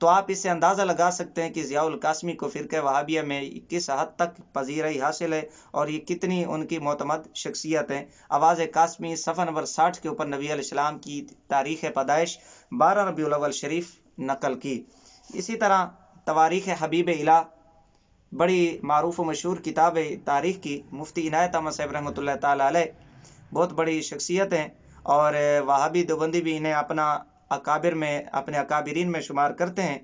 تو آپ اس سے اندازہ لگا سکتے ہیں کہ ضیاء القاسمی کو فرقہ وہابیہ میں کس حد تک پذیرائی حاصل ہے اور یہ کتنی ان کی معتمد شخصیت ہیں۔ آواز قاسمی صفحہ نمبر 60 کے اوپر نبی علیہ السلام کی تاریخ پیدائش 12 ربیع الاول شریف نقل کی۔ اسی طرح تواریخ حبیب الہ بڑی معروف و مشہور کتاب ہے تاریخ کی، مفتی عنایت احمد صاحب رحمۃ اللہ تعالیٰ علیہ بہت بڑی شخصیت ہیں، اور وہابی دیوبندی بھی انہیں اپنا اکابر میں، اپنے اکابرین میں شمار کرتے ہیں۔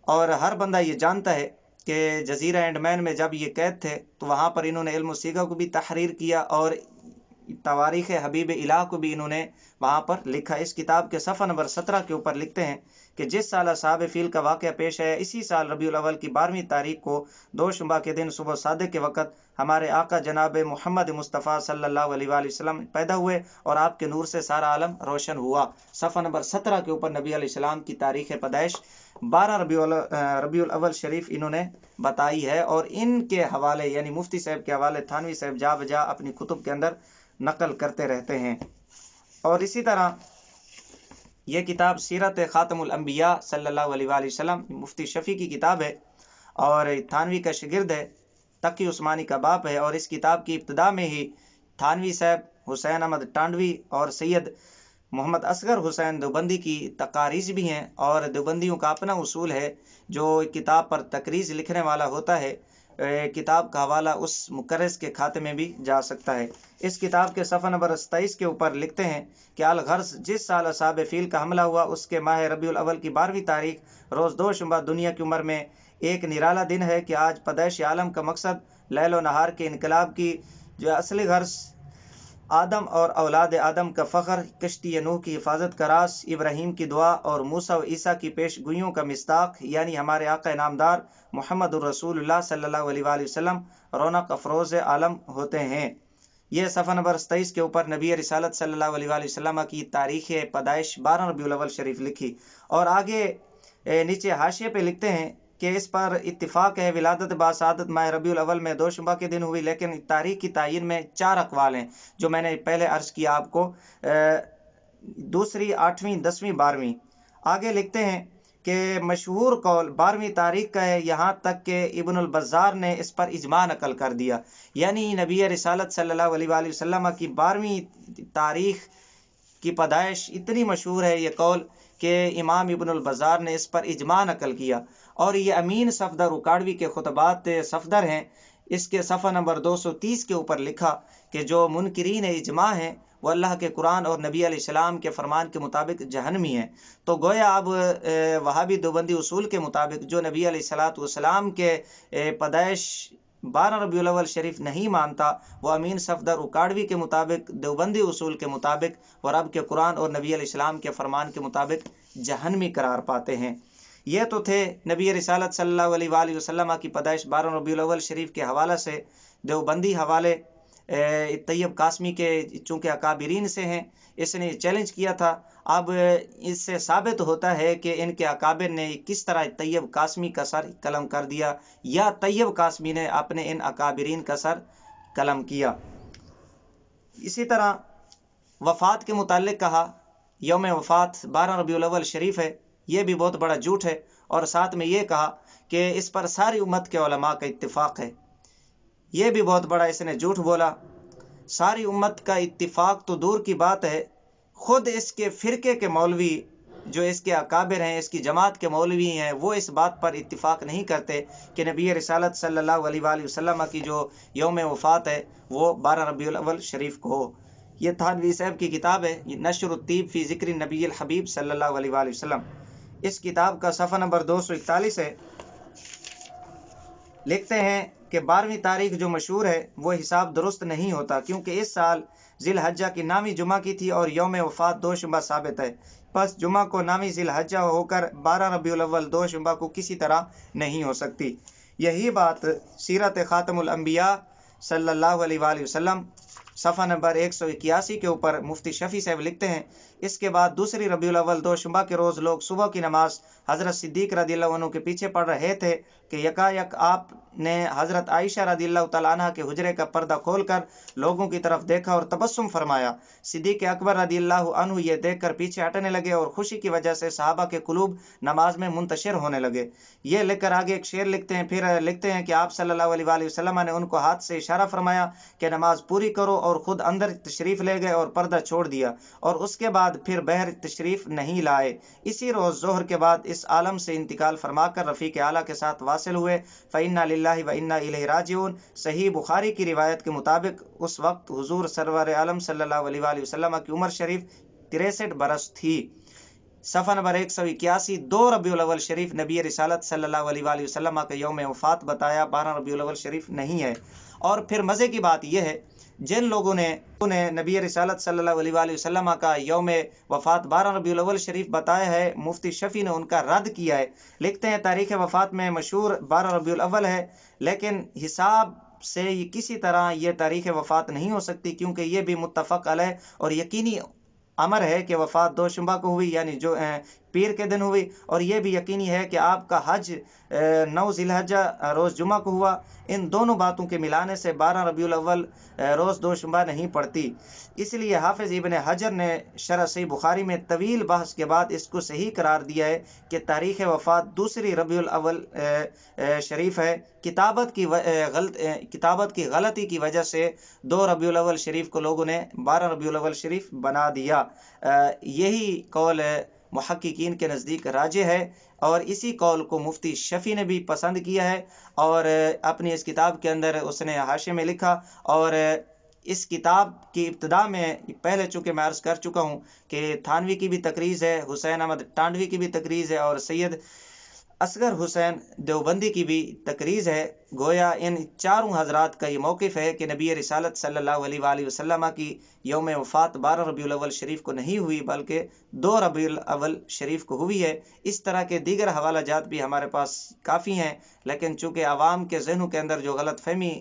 اور ہر بندہ یہ جانتا ہے کہ جزیرہ انڈمان میں جب یہ قید تھے تو وہاں پر انہوں نے علم و سیغہ کو بھی تحریر کیا اور تواریخ حبیب الہ کو بھی انہوں نے وہاں پر لکھا۔ اس کتاب کے صفحہ نمبر 17 کے اوپر لکھتے ہیں کہ جس سال اصحاب فیل کا واقعہ پیش ہے، اسی سال ربیع الاول کی 12ویں تاریخ کو دوشنبہ کے دن صبح صادق کے وقت ہمارے آقا جناب محمد مصطفیٰ صلی اللہ علیہ وآلہ وسلم پیدا ہوئے اور آپ کے نور سے سارا عالم روشن ہوا۔ صفحہ نمبر 17 کے اوپر نبی علیہ السلام کی تاریخ پیدائش 12 ربیع الاول شریف انہوں نے بتائی ہے، اور ان کے حوالے یعنی مفتی صاحب کے حوالے تھانوی صاحب جا بجا اپنی کتب کے اندر نقل کرتے رہتے ہیں۔ اور اسی طرح یہ کتاب سیرت خاتم الانبیاء صلی اللہ علیہ وآلہ وسلم مفتی شفیع کی کتاب ہے، اور تھانوی کا شاگرد ہے، تقی عثمانی کا باپ ہے، اور اس کتاب کی ابتدا میں ہی تھانوی صاحب، حسین احمد ٹانڈوی اور سید محمد اصغر حسین دیوبندی کی تقاریض بھی ہیں، اور دیوبندیوں کا اپنا اصول ہے جو کتاب پر تقریض لکھنے والا ہوتا ہے کتاب کا حوالہ اس مکرس کے کھاتے میں بھی جا سکتا ہے۔ اس کتاب کے صفحہ نمبر 27 کے اوپر لکھتے ہیں کہ الغرض جس سال اصحاب فیل کا حملہ ہوا اس کے ماہ ربیع الاول کی 12ویں تاریخ روز دوشنبہ دنیا کی عمر میں ایک نرالا دن ہے کہ آج پیدائش عالم کا مقصد لیل و نہار کے انقلاب کی جو اصلی غرض آدم اور اولاد آدم کا فخر، کشتی نوح کی حفاظت کا راز، ابراہیم کی دعا اور موسیٰ و عیسیٰ کی پیش گوئیوں کا مصداق یعنی ہمارے آقا انعامدار محمد الرسول اللہ صلی اللہ علیہ وآلہ وسلم رونق افروز عالم ہوتے ہیں۔ یہ صفحہ نمبر 27 کے اوپر نبی رسالت صلی اللہ علیہ وآلہ وسلم کی تاریخ پیدائش 12 ربیع الاول شریف لکھی، اور آگے نیچے حاشیے پہ لکھتے ہیں کہ اس پر اتفاق ہے ولادت باسعادت ماہ ربیع الاول میں دوشنبہ کے دن ہوئی، لیکن تاریخ کی تعین میں 4 اقوال ہیں جو میں نے پہلے عرض کیا آپ کو، دوسری، 8ویں، 10ویں، 12ویں۔ آگے لکھتے ہیں کہ مشہور قول 12ویں تاریخ کا ہے، یہاں تک کہ ابن البزار نے اس پر اجماع نقل کر دیا، یعنی نبی رسالت صلی اللہ علیہ وآلہ وسلم کی 12ویں تاریخ کی پیدائش اتنی مشہور ہے یہ قول کہ امام ابن البزار نے اس پر اجماع نقل کیا، اور یہ امین صفدر اکاڑوی کے خطبات صفدر ہیں، اس کے صفحہ نمبر 230 کے اوپر لکھا کہ جو منکرین اجماع ہیں وہ اللہ کے قرآن اور نبی علیہ السلام کے فرمان کے مطابق جہنمی ہیں۔ تو گویا اب وہابی دیوبندی اصول کے مطابق جو نبی علیہ السلام کے پیدائش 12 ربیع الاول شریف نہیں مانتا، وہ امین صفدر اکاڑوی کے مطابق، دیوبندی اصول کے مطابق وہ رب کے قرآن اور نبی علیہ السلام کے فرمان کے مطابق جہنمی قرار پاتے ہیں۔ یہ تو تھے نبی رسالت صلی اللہ علیہ وآلہ وسلم کی پیدائش 12 ربیع الاول شریف کے حوالے سے دیوبندی حوالے طیب قاسمی کے، چونکہ اکابرین سے ہیں، اس نے چیلنج کیا تھا۔ اب اس سے ثابت ہوتا ہے کہ ان کے اکابر نے کس طرح طیب قاسمی کا سر قلم کر دیا، یا طیب قاسمی نے اپنے ان اکابرین کا سر قلم کیا۔ اسی طرح وفات کے متعلق کہا یوم وفات 12 ربیع الاول شریف ہے، یہ بھی بہت بڑا جھوٹ ہے، اور ساتھ میں یہ کہا کہ اس پر ساری امت کے علماء کا اتفاق ہے، یہ بھی بہت بڑا اس نے جھوٹ بولا۔ ساری امت کا اتفاق تو دور کی بات ہے، خود اس کے فرقے کے مولوی جو اس کے اکابر ہیں، اس کی جماعت کے مولوی ہیں، وہ اس بات پر اتفاق نہیں کرتے کہ نبی رسالت صلی اللہ علیہ وآلہ وسلم کی جو یوم وفات ہے وہ 12 ربیع الاول شریف کو ہو۔ یہ تھانوی صاحب کی کتاب ہے نشر الطیب فی ذکر نبی الحبیب صلی اللہ علیہ وآلہ وسلم، اس کتاب کا صفحہ نمبر 241 ہے۔ لکھتے ہیں کہ 12ویں تاریخ جو مشہور ہے وہ حساب درست نہیں ہوتا، کیونکہ اس سال ذی الحجہ کی 9ویں جمعہ کی تھی اور یوم وفات دوشنبہ ثابت ہے، پس جمعہ کو 9ویں ذی الحجہ ہو کر 12 ربیع الاول دوشنبہ کو کسی طرح نہیں ہو سکتی۔ یہی بات سیرت خاتم الانبیاء صلی اللہ علیہ وآلہ وسلم صفحہ نمبر 181 کے اوپر مفتی شفیع صاحب لکھتے ہیں، اس کے بعد دوسری ربیع الاول دوشنبہ کے روز لوگ صبح کی نماز حضرت صدیق رضی اللہ عنہ کے پیچھے پڑھ رہے تھے کہ یکایک آپ نے حضرت عائشہ رضی اللہ تعالیٰ عنہ کے حجرے کا پردہ کھول کر لوگوں کی طرف دیکھا اور تبسم فرمایا۔ صدیق اکبر رضی اللہ عنہ یہ دیکھ کر پیچھے ہٹنے لگے اور خوشی کی وجہ سے صحابہ کے قلوب نماز میں منتشر ہونے لگے۔ یہ لکھ کر آگے ایک شعر لکھتے ہیں، پھر لکھتے ہیں کہ آپ صلی اللہ علیہ وآلہ وسلم نے ان کو ہاتھ سے اشارہ فرمایا کہ نماز پوری کرو، اور خود اندر تشریف لے گئے اور پردہ چھوڑ دیا، اور اس کے بعد پھر باہر تشریف نہیں لائے۔ اسی روز ظہر کے بعد اس عالم سے انتقال فرما کر رفیق اعلیٰ کے ساتھ واصل ہوئے۔ فَإِنَّا لِلَّهِ وَإِنَّا إِلَيْهِ رَاجِعُونَ۔ صحیح بخاری کی روایت کے مطابق اس وقت حضور سرور عالم صلی اللہ علیہ وآلہ وسلم کی عمر شریف 63 برس تھی۔ صفحہ نمبر 181، 2 ربیع الاول شریف نبی رسالت صلی اللہ علیہ وآلہ وسلم کا یوم وفات بتایا، 12 ربیع الاول شریف نہیں ہے۔ اور پھر مزے کی بات یہ ہے، جن لوگوں نے نبی رسالت صلی اللہ علیہ وآلہ وسلم کا یوم وفات 12 ربیع الاول شریف بتایا ہے، مفتی شفیع نے ان کا رد کیا ہے۔ لکھتے ہیں تاریخ وفات میں مشہور 12 ربیع الاول ہے، لیکن حساب سے کسی طرح یہ تاریخ وفات نہیں ہو سکتی، کیونکہ یہ بھی متفق علیہ اور یقینی امر ہے کہ وفات دوشنبہ کو ہوئی، یعنی جو پیر کے دن ہوئی، اور یہ بھی یقینی ہے کہ آپ کا حج 9 ذی الحجہ روز جمعہ کو ہوا۔ ان دونوں باتوں کے ملانے سے 12 ربیع الاول روز دوشنبہ نہیں پڑتی۔ اس لیے حافظ ابن حجر نے شرح صحیح بخاری میں طویل بحث کے بعد اس کو صحیح قرار دیا ہے کہ تاریخ وفات دوسری ربیع الاول شریف ہے۔ کتابت کی غلطی کی وجہ سے 2 ربیع الاول شریف کو لوگوں نے 12 ربیع الاول شریف بنا دیا۔ یہی قول محققین کے نزدیک راجح ہے، اور اسی قول کو مفتی شفیع نے بھی پسند کیا ہے، اور اپنی اس کتاب کے اندر اس نے حاشیے میں لکھا۔ اور اس کتاب کی ابتدا میں پہلے چونکہ میں عرض کر چکا ہوں کہ تھانوی کی بھی تقریض ہے، حسین احمد ٹانڈوی کی بھی تقریض ہے، اور سید اصغر حسین دیوبندی کی بھی تقریض ہے۔ گویا ان چاروں حضرات کا یہ موقف ہے کہ نبی رسالت صلی اللہ علیہ وآلہ وسلم کی یوم وفات 12 ربیع الاول شریف کو نہیں ہوئی، بلکہ 2 ربیع الاول شریف کو ہوئی ہے۔ اس طرح کے دیگر حوالہ جات بھی ہمارے پاس کافی ہیں، لیکن چونکہ عوام کے ذہنوں کے اندر جو غلط فہمی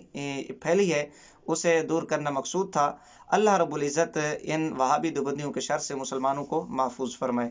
پھیلی ہے اسے دور کرنا مقصود تھا۔ اللہ رب العزت ان وہابی دیوبندیوں کے شر سے مسلمانوں کو محفوظ فرمائے۔